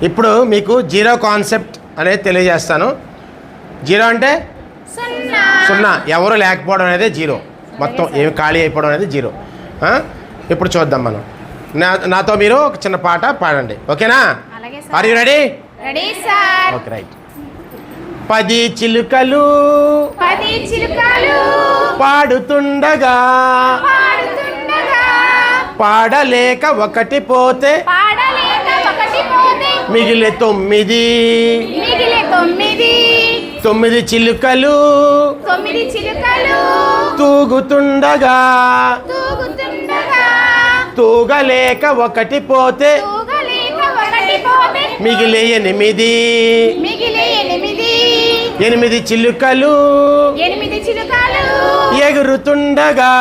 ఇప్పుడు మీకు zero concept అనేది తెలియజేస్తాను. జీరో అంటే సున్నా, ఎవరు లేకపోవడం అనేది జీరో, మొత్తం ఏమి ఖాళీ అయిపోవడం అనేది జీరో. ఇప్పుడు చూద్దాం మనం. నాతో మీరు ఒక చిన్న పాట పాడండి, ఓకేనా? Are you ready? Okay, right. 10 చిలుకలు పాడుతుండగా పాడలేక ఒకటి పోతే మిగిలే 9. 9 చిలుకలు తూగుతుండగా తూగలేక ఒకటి పోతే మిగిలే 8. 8 చిలుకలు ఎగురుతుండగా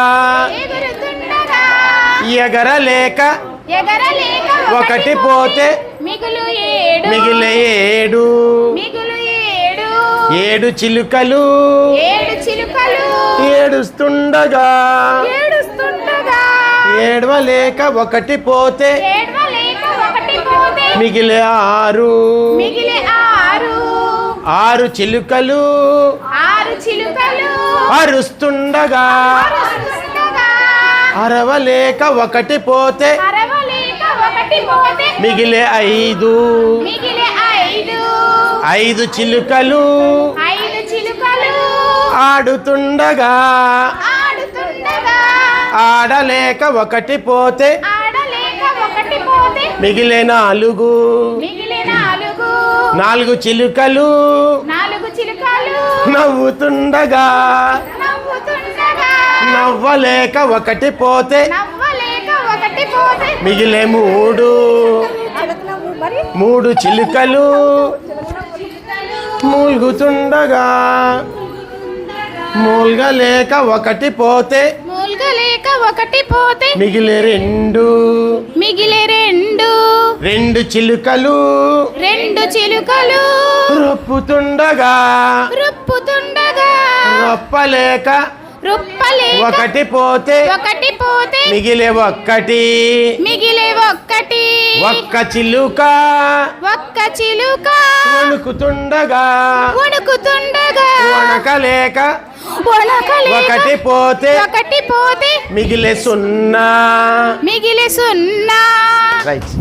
ఎగరలేక ఒకటి పోతే మిగిలే 7. 7 చిలుకలు ఏడుస్తుండగా ఏడవలేక ఒకటి పోతే మిగిలే 6. 6 చిలుకలు అరుస్తుండగా అరవలేక ఒకటి పోతే మిగిలే 5. 5 చిలుకలు ఆడుతుండగా ఆడలేక ఒకటి పోతే మిగిలే 4. 4 చిలుకలు నవ్వుతుండగా నవ్వలేక ఒకటి పోతే మిగిలే 3. 3 చిలుకలు మూల్గుతుండగా మూల్గలేక ఒకటి పోతే మిగిలే 2. 2 చిలుకలు రొప్పుతుండగా రొప్పలేక ఒకటి పోతే మిగిలే 1. ఒక్క చిలుక వణుకుతుండగా వణకలేక ఒకటి పోతే మిగిలే 0. రైట్.